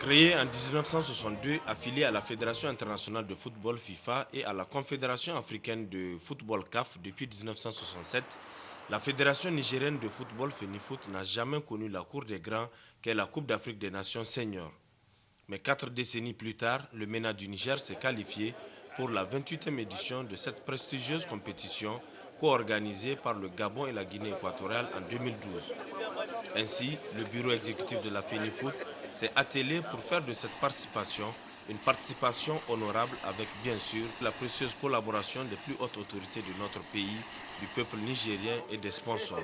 Créé en 1962, affilié à la Fédération internationale de football FIFA et à la Confédération africaine de football CAF depuis 1967, la Fédération nigérienne de football FENIFOOT n'a jamais connu la cour des grands qu'est la Coupe d'Afrique des Nations seniors. Mais 4 décennies plus tard, le MENA du Niger s'est qualifié pour la 28e édition de cette prestigieuse compétition co-organisée par le Gabon et la Guinée équatoriale en 2012. Ainsi, le bureau exécutif de la FENIFOOT s'est attelé pour faire de cette participation une participation honorable avec bien sûr la précieuse collaboration des plus hautes autorités de notre pays, du peuple nigérien et des sponsors.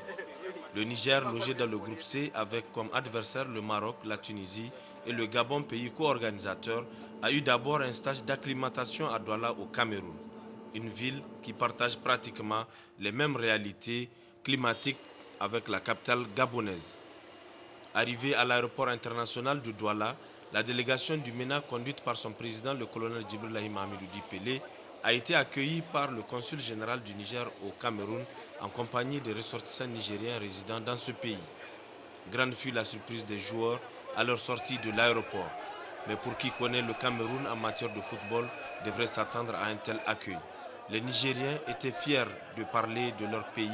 Le Niger, logé dans le groupe C avec comme adversaire le Maroc, la Tunisie et le Gabon, pays co-organisateur, a eu d'abord un stage d'acclimatation à Douala au Cameroun, une ville qui partage pratiquement les mêmes réalités climatiques avec la capitale gabonaise. Arrivé à l'aéroport international de Douala, la délégation du MENA, conduite par son président, le colonel Djibrilahi Mahamidou Dipele, a été accueillie par le consul général du Niger au Cameroun en compagnie des ressortissants nigériens résidant dans ce pays. Grande fut la surprise des joueurs à leur sortie de l'aéroport. Mais pour qui connaît le Cameroun en matière de football, devrait s'attendre à un tel accueil. Les Nigériens étaient fiers de parler de leur pays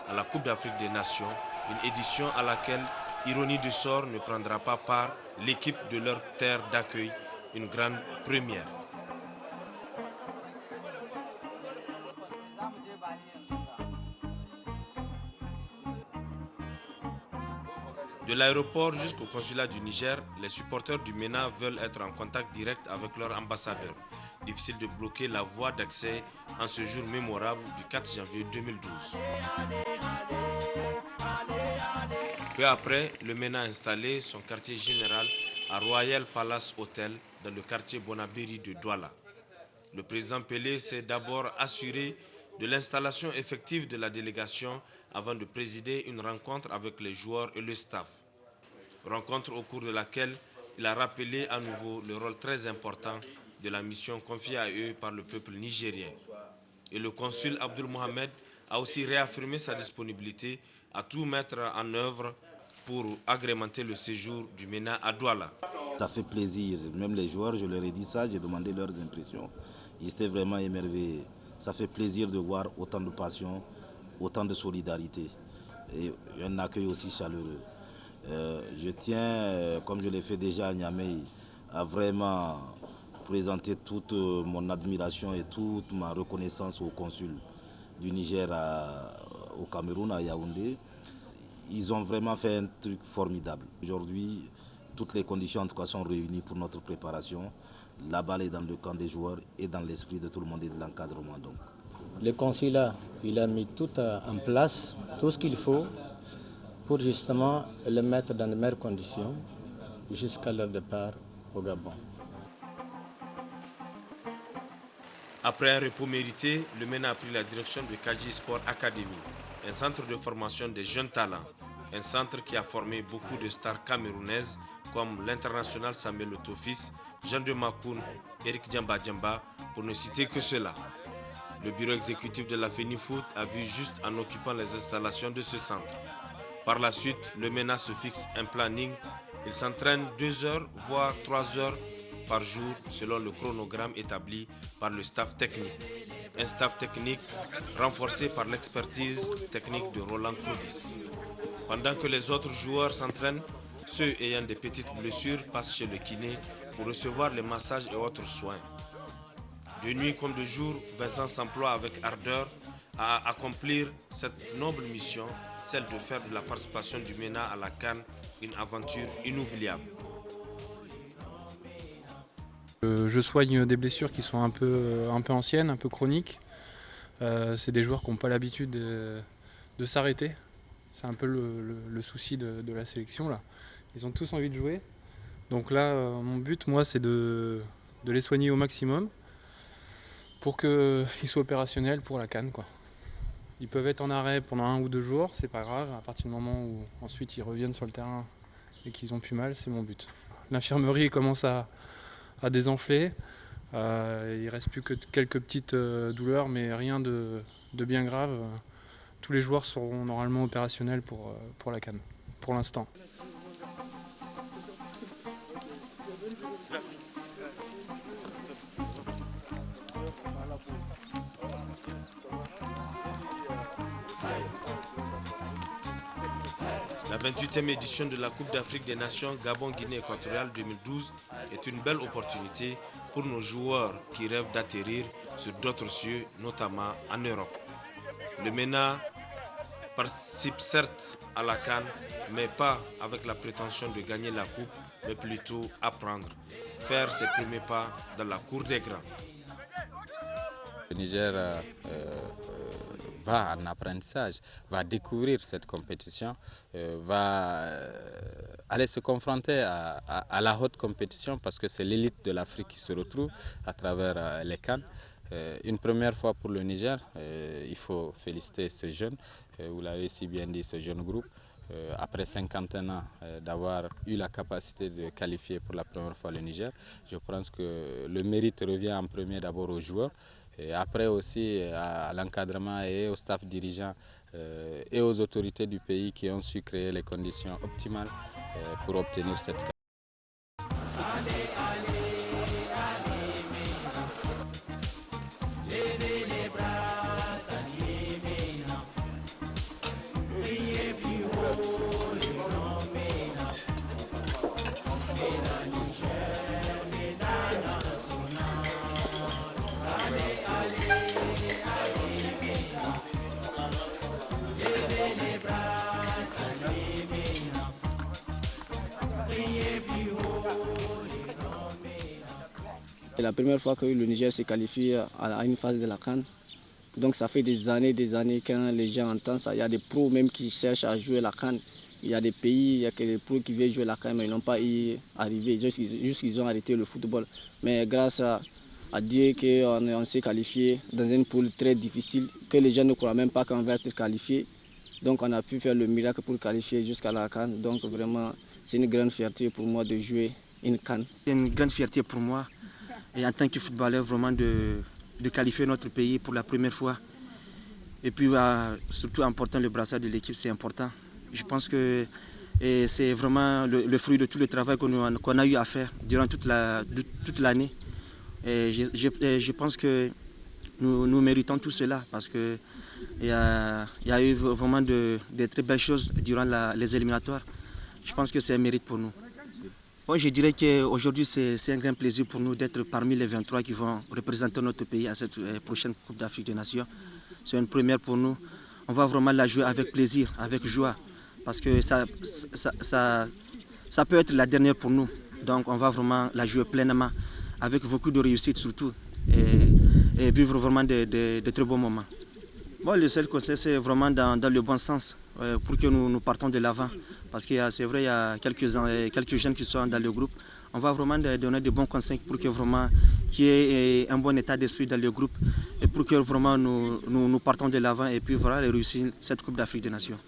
à la Coupe d'Afrique des Nations, une édition à laquelle, ironie du sort, ne prendra pas part l'équipe de leur terre d'accueil, une grande première. De l'aéroport jusqu'au consulat du Niger, les supporters du MENA veulent être en contact direct avec leur ambassadeur. Difficile de bloquer la voie d'accès en ce jour mémorable du 4 janvier 2012. Peu après, le MENA a installé son quartier général à Royal Palace Hotel dans le quartier Bonabéry de Douala. Le président Pelé s'est d'abord assuré de l'installation effective de la délégation avant de présider une rencontre avec les joueurs et le staff. Rencontre au cours de laquelle il a rappelé à nouveau le rôle très important de la mission confiée à eux par le peuple nigérien. Et le consul Abdul Mohamed a aussi réaffirmé sa disponibilité à tout mettre en œuvre pour agrémenter le séjour du MENA à Douala. Ça fait plaisir, même les joueurs, je leur ai dit ça, j'ai demandé leurs impressions. Ils étaient vraiment émerveillés. Ça fait plaisir de voir autant de passion, autant de solidarité et un accueil aussi chaleureux. Je tiens, comme je l'ai fait déjà à Niamey, à vraiment présenter toute mon admiration et toute ma reconnaissance au consul du Niger au Cameroun, à Yaoundé. Ils ont vraiment fait un truc formidable. Aujourd'hui, toutes les conditions en tout cas sont réunies pour notre préparation. La balle est dans le camp des joueurs et dans l'esprit de tout le monde et de l'encadrement. Donc. Le consulat, il a mis tout en place, tout ce qu'il faut pour justement le mettre dans de meilleures conditions jusqu'à leur départ au Gabon. Après un repos mérité, le MENA a pris la direction de Kaji Sport Academy, un centre de formation des jeunes talents. Un centre qui a formé beaucoup de stars camerounaises comme l'international Samuel Otofis, Jean de Makoun, Eric Djamba Djamba, pour ne citer que cela. Le bureau exécutif de la FENIFOOT a vu juste en occupant les installations de ce centre. Par la suite, le MENA se fixe un planning. Il s'entraîne 2 heures, voire 3 heures par jour selon le chronogramme établi par le staff technique. Un staff technique renforcé par l'expertise technique de Roland Cobis. Pendant que les autres joueurs s'entraînent, ceux ayant des petites blessures passent chez le kiné pour recevoir les massages et autres soins. De nuit comme de jour, Vincent s'emploie avec ardeur à accomplir cette noble mission, celle de faire de la participation du MENA à la CAN une aventure inoubliable. Je soigne des blessures qui sont un peu anciennes, un peu chroniques. C'est des joueurs qui n'ont pas l'habitude de s'arrêter. C'est un peu le souci de la sélection là. Ils ont tous envie de jouer. Donc là, mon but, moi, c'est de les soigner au maximum pour qu'ils soient opérationnels pour la CAN, quoi. Ils peuvent être en arrêt pendant 1 ou 2 jours, c'est pas grave. À partir du moment où ensuite ils reviennent sur le terrain et qu'ils ont plus mal, c'est mon but. L'infirmerie commence à désenfler. Il reste plus que quelques petites douleurs, mais rien de bien grave. Tous les joueurs seront normalement opérationnels pour la CAN, pour l'instant. La 28e édition de la Coupe d'Afrique des Nations Gabon-Guinée équatoriale 2012 est une belle opportunité pour nos joueurs qui rêvent d'atterrir sur d'autres cieux, notamment en Europe. Le MENA participe certes à la CAN, mais pas avec la prétention de gagner la coupe, mais plutôt apprendre, faire ses premiers pas dans la cour des grands. Le Niger va en apprentissage, va découvrir cette compétition, va aller se confronter à la haute compétition parce que c'est l'élite de l'Afrique qui se retrouve à travers les CAN. Une première fois pour le Niger, il faut féliciter ce jeune, vous l'avez si bien dit, ce jeune groupe. Après 51 ans d'avoir eu la capacité de qualifier pour la première fois le Niger, je pense que le mérite revient en premier d'abord aux joueurs. Et après aussi à l'encadrement et au staff dirigeant et aux autorités du pays qui ont su créer les conditions optimales pour obtenir cette qualification. C'est la première fois que le Niger se qualifie à une phase de la CAN. Donc ça fait des années quand les gens entendent ça. Il y a des pros même qui cherchent à jouer la CAN. Il y a des pays, il y a que des pros qui veulent jouer la CAN mais ils n'ont pas y arrivé. Juste qu'ils ont arrêté le football. Mais grâce à Dieu qu'on s'est qualifié dans une poule très difficile, que les gens ne croient même pas qu'on va être qualifié. Donc on a pu faire le miracle pour qualifier jusqu'à la CAN. Donc vraiment c'est une grande fierté pour moi de jouer une CAN. C'est une grande fierté pour moi. Et en tant que footballeur, vraiment de qualifier notre pays pour la première fois. Et puis surtout en portant le brassard de l'équipe, c'est important. Je pense que c'est vraiment le fruit de tout le travail qu'on a eu à faire durant toute l'année. Et je pense que nous méritons tout cela parce qu'il y a eu vraiment de très belles choses durant les éliminatoires. Je pense que c'est un mérite pour nous. Moi, je dirais qu'aujourd'hui, c'est un grand plaisir pour nous d'être parmi les 23 qui vont représenter notre pays à cette prochaine Coupe d'Afrique des Nations. C'est une première pour nous. On va vraiment la jouer avec plaisir, avec joie, parce que ça peut être la dernière pour nous. Donc, on va vraiment la jouer pleinement, avec beaucoup de réussite surtout, et vivre vraiment de très beaux moments. Bon, le seul conseil, c'est vraiment dans le bon sens, pour que nous partons de l'avant. Parce que c'est vrai, il y a quelques jeunes qui sont dans le groupe. On va vraiment donner de bons conseils pour que vraiment qu'il y ait un bon état d'esprit dans le groupe et pour que vraiment nous partons de l'avant et puis voilà, réussir cette Coupe d'Afrique des Nations.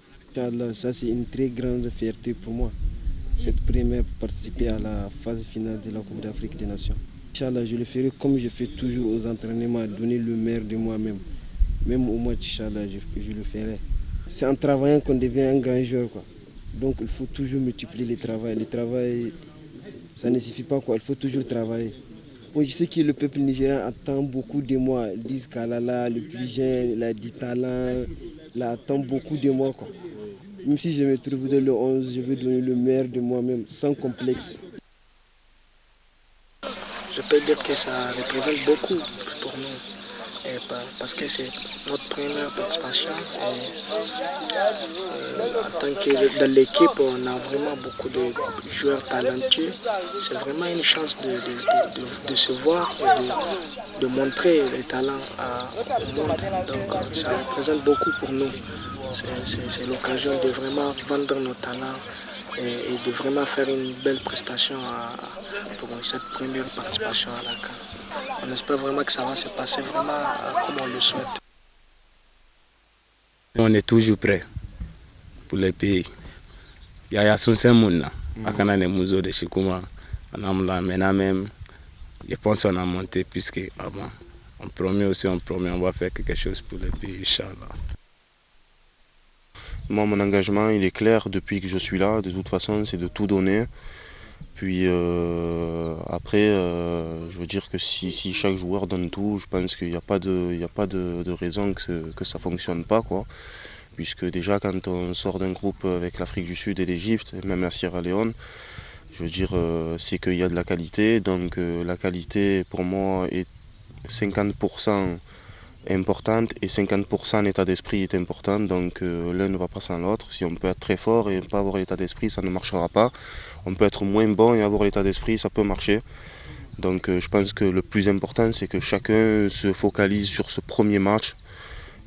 Ça c'est une très grande fierté pour moi. Cette première participer à la phase finale de la Coupe d'Afrique des Nations. Inch'Allah, je le ferai comme je fais toujours aux entraînements, donner le meilleur de moi-même. Même au match, Inch'Allah, je le ferai. C'est en travaillant qu'on devient un grand joueur, quoi. Donc il faut toujours multiplier le travail. Le travail, ça ne suffit pas, quoi. Il faut toujours travailler. Bon, je sais que le peuple nigérien attend beaucoup de moi. Ils disent qu'Alala, le plus jeune, il a du talent, il attend beaucoup de moi, quoi. Même si je me trouve dans le 11, je veux donner le meilleur de moi-même, sans complexe. Je peux dire que ça représente beaucoup pour nous. Parce que c'est notre première participation. En tant que dans l'équipe, on a vraiment beaucoup de joueurs talentueux. C'est vraiment une chance de se voir et de montrer les talents au monde. Donc ça représente beaucoup pour nous. C'est l'occasion de vraiment vendre nos talents et de vraiment faire une belle prestation pour cette première participation à la CAN. On espère vraiment que ça va se passer vraiment comme on le souhaite. On est toujours prêt pour les pays. Il y a Mouna, Akana Mouzo de Chikouma, maintenant même, je pense qu'on a monté plus qu'avant. On promet, on va faire quelque chose pour les pays, Inch'Allah. Moi, mon engagement, il est clair depuis que je suis là. De toute façon, c'est de tout donner. Puis après, je veux dire que si chaque joueur donne tout, je pense qu'il n'y a pas de raison que ça ne fonctionne pas, quoi. puisque déjà quand on sort d'un groupe avec l'Afrique du Sud et l'Égypte, et même la Sierra Leone, je veux dire, c'est qu'il y a de la qualité. Donc la qualité pour moi est 50% importante et 50% l'état d'esprit est important. Donc l'un ne va pas sans l'autre. Si on peut être très fort et ne pas avoir l'état d'esprit, ça ne marchera pas. On peut être moins bon et avoir l'état d'esprit, ça peut marcher. Donc je pense que le plus important, c'est que chacun se focalise sur ce premier match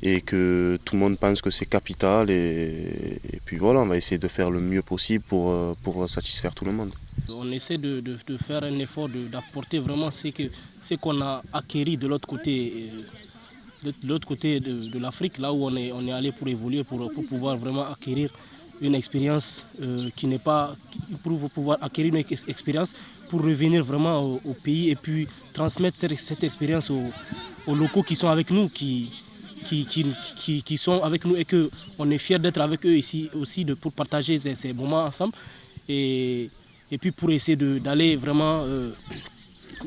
et que tout le monde pense que c'est capital. Et puis voilà, on va essayer de faire le mieux possible pour satisfaire tout le monde. On essaie de faire un effort, d'apporter vraiment ce qu'on a acquis de l'autre côté. De l'Afrique, là où on est allé pour évoluer, pour pouvoir vraiment acquérir une expérience pour pouvoir acquérir une expérience pour revenir vraiment au pays et puis transmettre cette expérience aux locaux qui sont avec nous, qui sont avec nous et qu'on est fiers d'être avec eux ici aussi pour partager ces moments ensemble et puis pour essayer d'aller vraiment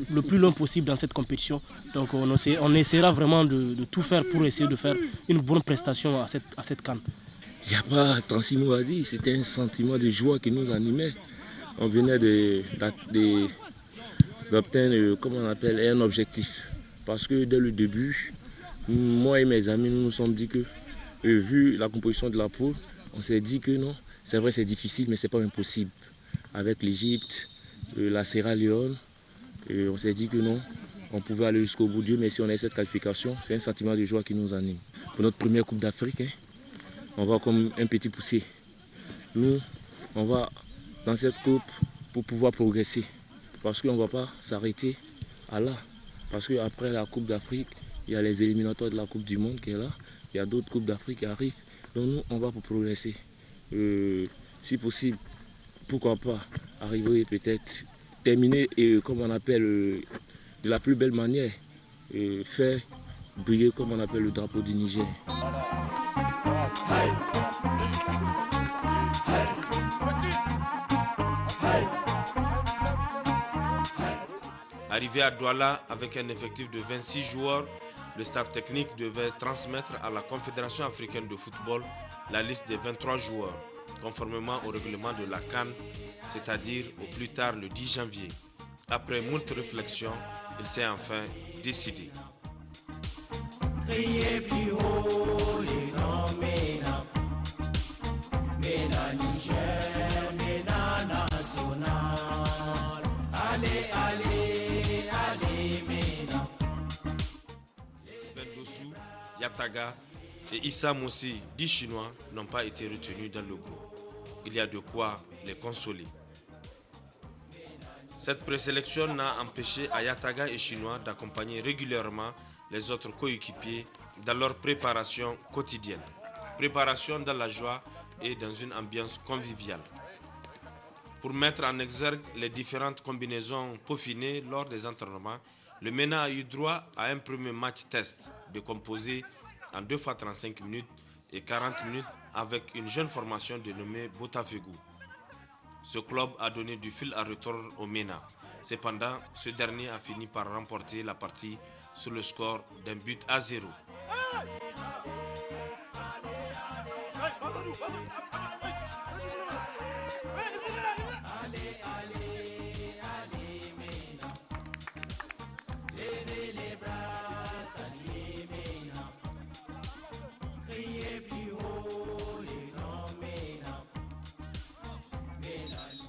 le plus loin possible dans cette compétition. Donc on essaiera vraiment de tout faire pour essayer de faire une bonne prestation à cette CAN. Il n'y a pas 36 mots à dire, c'était un sentiment de joie qui nous animait. On venait d'obtenir, comment on appelle, un objectif. Parce que dès le début, moi et mes amis, nous nous sommes dit que, vu la composition de la poule, on s'est dit que non, c'est vrai c'est difficile, mais c'est pas impossible. Avec l'Égypte, la Sierra Leone, on s'est dit que non, on pouvait aller jusqu'au bout. Dieu, mais si on a cette qualification, c'est un sentiment de joie qui nous anime. Pour notre première Coupe d'Afrique, on va comme un petit poussé. Nous, on va dans cette coupe pour pouvoir progresser. Parce qu'on ne va pas s'arrêter à là. Parce qu'après la Coupe d'Afrique, il y a les éliminatoires de la Coupe du Monde qui est là. Il y a d'autres Coupes d'Afrique qui arrivent. Donc nous, on va pour progresser. Si possible, pourquoi pas arriver peut-être terminer, comme on appelle, de la plus belle manière. Faire briller, comme on appelle, le drapeau du Niger. Arrivé à Douala avec un effectif de 26 joueurs, le staff technique devait transmettre à la Confédération africaine de football la liste des 23 joueurs, conformément au règlement de la CAN, c'est-à-dire au plus tard le 10 janvier. Après moult réflexions, il s'est enfin décidé. Dossou, Yataga et Issa Moussi, 10 Chinois, n'ont pas été retenus dans le groupe. Il y a de quoi les consoler. Cette présélection n'a empêché Yataga et Chinois d'accompagner régulièrement les autres coéquipiers dans leur préparation quotidienne. Préparation dans la joie et dans une ambiance conviviale. Pour mettre en exergue les différentes combinaisons peaufinées lors des entraînements, le MENA a eu droit à un premier match test décomposé en 2 fois 35 minutes et 40 minutes avec une jeune formation dénommée Botafogo. Ce club a donné du fil à retordre au MENA. Cependant, ce dernier a fini par remporter la partie sur le score d'un but à 0.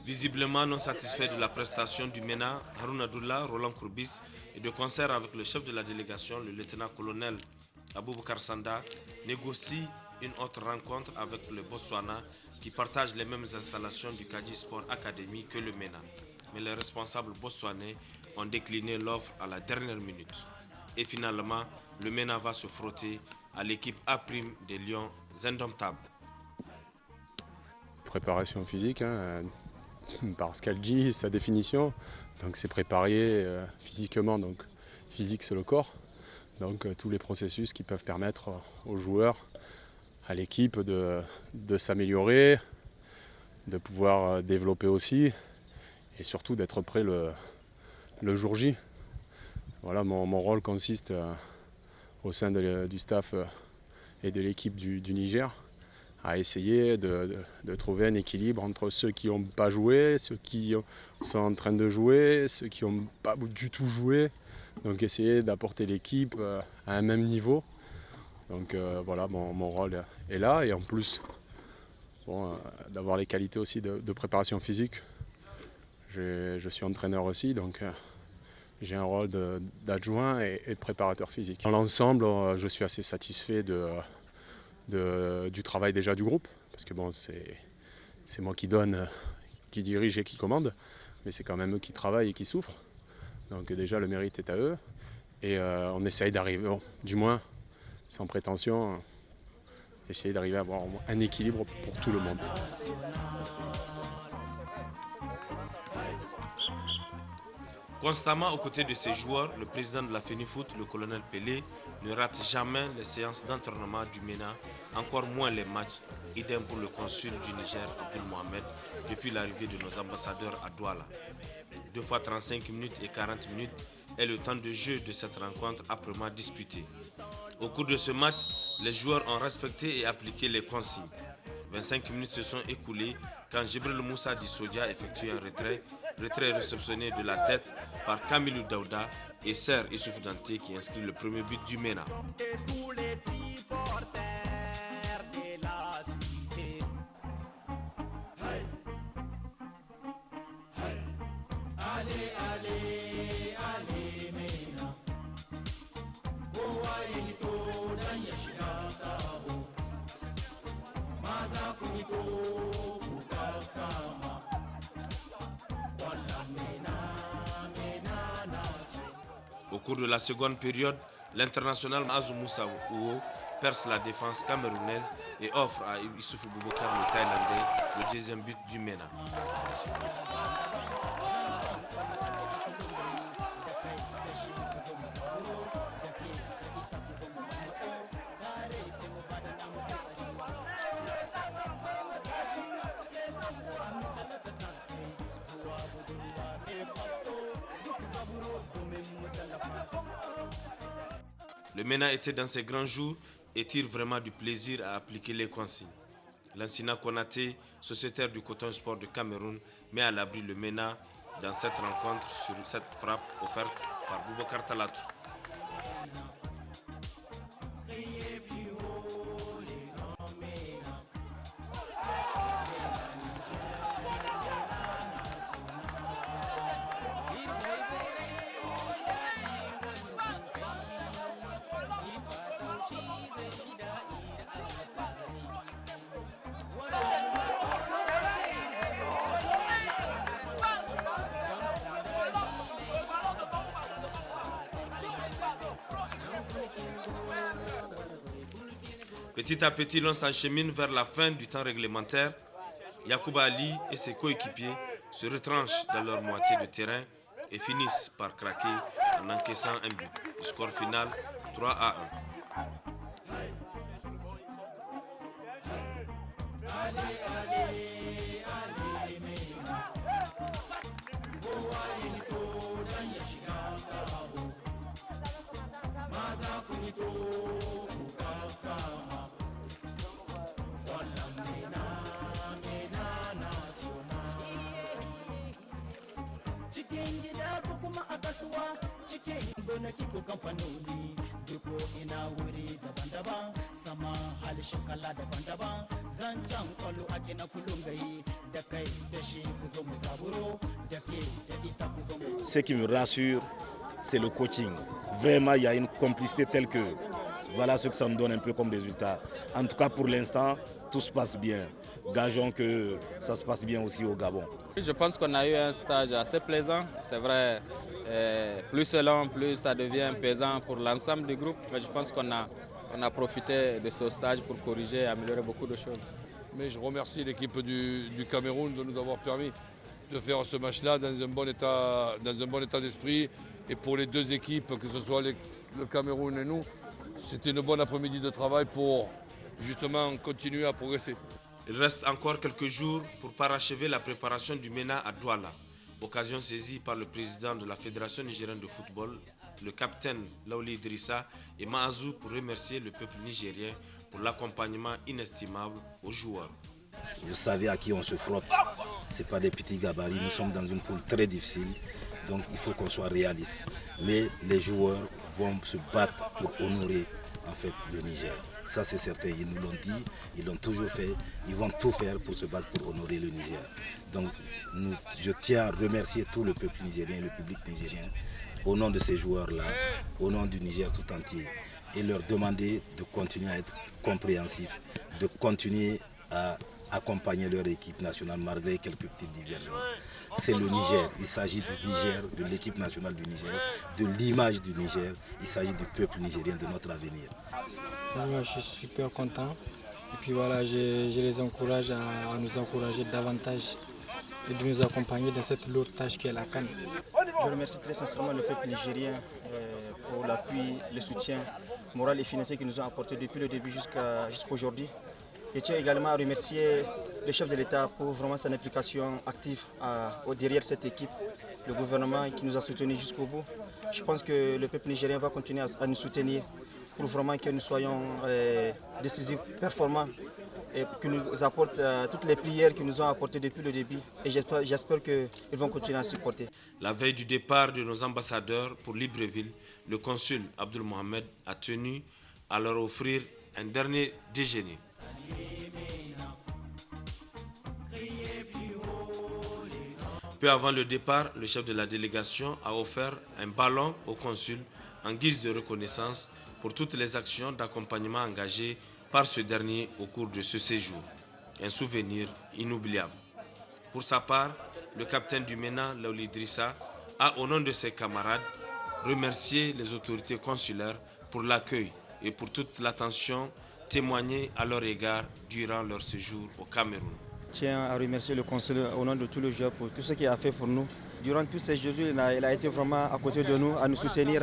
Visiblement non satisfait de la prestation du MENA, Haroun Abdullah, Roland Courbis, et de concert avec le chef de la délégation, le lieutenant-colonel Aboubakar Sanda, négocie une autre rencontre avec le Botswana qui partage les mêmes installations du Kaji Sport Academy que le MENA. Mais les responsables botswanais ont décliné l'offre à la dernière minute. Et finalement, le MENA va se frotter à l'équipe A' des Lions indomptables. Préparation physique, par ce qu'elle dit, sa définition. Donc c'est préparé physiquement, donc physique c'est le corps. Donc tous les processus qui peuvent permettre aux joueurs, à l'équipe de s'améliorer, de pouvoir développer aussi et surtout d'être prêt le jour J. Voilà, mon rôle consiste au sein du staff et de l'équipe du Niger à essayer de trouver un équilibre entre ceux qui n'ont pas joué, ceux qui sont en train de jouer, ceux qui n'ont pas du tout joué. Donc essayer d'apporter l'équipe à un même niveau. Donc voilà, mon rôle est là. Et en plus, d'avoir les qualités aussi de préparation physique. Je suis entraîneur aussi, donc j'ai un rôle d'adjoint et de préparateur physique. Dans l'ensemble, je suis assez satisfait du travail déjà du groupe, parce que bon, c'est moi qui donne, qui dirige et qui commande, mais c'est quand même eux qui travaillent et qui souffrent. Donc déjà le mérite est à eux, et on essaye d'arriver, du moins sans prétention, essayer d'arriver à avoir un équilibre pour tout le monde. Constamment aux côtés de ses joueurs, le président de la FENIFOOT, le colonel Pelé, ne rate jamais les séances d'entraînement du MENA, encore moins les matchs. Idem pour le consul du Niger, Abdel Mohamed, depuis l'arrivée de nos ambassadeurs à Douala. 2 fois 35 minutes et 40 minutes est le temps de jeu de cette rencontre âprement disputée. Au cours de ce match, les joueurs ont respecté et appliqué les consignes. 25 minutes se sont écoulées quand Jibril Moussa Dissodia effectue un retrait réceptionné de la tête par Kamilou Daouda et Ser Issouf Danté qui inscrit le premier but du MENA. Au cours de la seconde période, l'international Azou Moussa Ouo perce la défense camerounaise et offre à Issoufou Boubacar le Thaïlandais le deuxième but du MENA. Le MENA était dans ses grands jours et tire vraiment du plaisir à appliquer les consignes. Lansina Konaté, sociétaire du Coton Sport de Cameroun, met à l'abri le MENA dans cette rencontre sur cette frappe offerte par Boubacar Talatou. Petit à petit, l'on s'enchemine vers la fin du temps réglementaire. Yacouba Ali et ses coéquipiers se retranchent dans leur moitié de terrain et finissent par craquer en encaissant un but. Le score final 3-1. Ce qui me rassure, c'est le coaching. Vraiment, il y a une complicité telle que voilà ce que ça me donne un peu comme résultat. En tout cas, pour l'instant, tout se passe bien. Gageons que ça se passe bien aussi au Gabon. Je pense qu'on a eu un stage assez plaisant. C'est vrai, plus c'est long, plus ça devient pesant pour l'ensemble du groupe. Mais je pense qu'on a profité de ce stage pour corriger et améliorer beaucoup de choses. Mais je remercie l'équipe du Cameroun de nous avoir permis de faire ce match-là dans un bon état d'esprit. Et pour les deux équipes, que ce soit le Cameroun et nous, c'était une bonne après-midi de travail pour justement continuer à progresser. Il reste encore quelques jours pour parachever la préparation du MENA à Douala. Occasion saisie par le président de la Fédération nigérienne de football, le capitaine Laouli Idrissa et Maazou pour remercier le peuple nigérien pour l'accompagnement inestimable aux joueurs. Vous savez à qui on se frotte. Ce n'est pas des petits gabarits, nous sommes dans une poule très difficile, donc il faut qu'on soit réaliste. Mais les joueurs vont se battre pour honorer en fait le Niger. Ça c'est certain, ils nous l'ont dit, ils l'ont toujours fait, ils vont tout faire pour se battre pour honorer le Niger. Donc je tiens à remercier tout le peuple nigérien, le public nigérien, au nom de ces joueurs-là, au nom du Niger tout entier, et leur demander de continuer à être compréhensifs, de continuer à accompagner leur équipe nationale malgré quelques petites divergences. C'est le Niger, il s'agit du Niger, de l'équipe nationale du Niger, de l'image du Niger, il s'agit du peuple nigérien, de notre avenir. Moi, je suis super content et puis voilà, je les encourage à nous encourager davantage et de nous accompagner dans cette lourde tâche qui est la CAN. Je remercie très sincèrement le peuple nigérien pour l'appui, le soutien moral et financier qu'ils nous ont apporté depuis le début jusqu'à aujourd'hui. Je tiens également à remercier le chef de l'État pour vraiment son implication active derrière cette équipe, le gouvernement qui nous a soutenus jusqu'au bout. Je pense que le peuple nigérien va continuer à nous soutenir pour vraiment que nous soyons décisifs, performants et qu'ils nous apportent toutes les prières qu'ils nous ont apportées depuis le début. Et j'espère qu'ils vont continuer à supporter. La veille du départ de nos ambassadeurs pour Libreville, le consul Abdul Mohamed a tenu à leur offrir un dernier déjeuner. Peu avant le départ, le chef de la délégation a offert un ballon au consul en guise de reconnaissance pour toutes les actions d'accompagnement engagées par ce dernier au cours de ce séjour. Un souvenir inoubliable. Pour sa part, le capitaine du MENA, Laouli Idrissa, a, au nom de ses camarades, remercié les autorités consulaires pour l'accueil et pour toute l'attention témoignée à leur égard durant leur séjour au Cameroun. Je tiens à remercier le consul au nom de tous les joueurs pour tout ce qu'il a fait pour nous. Durant tous ces jours, il a été vraiment à côté de nous, à nous soutenir.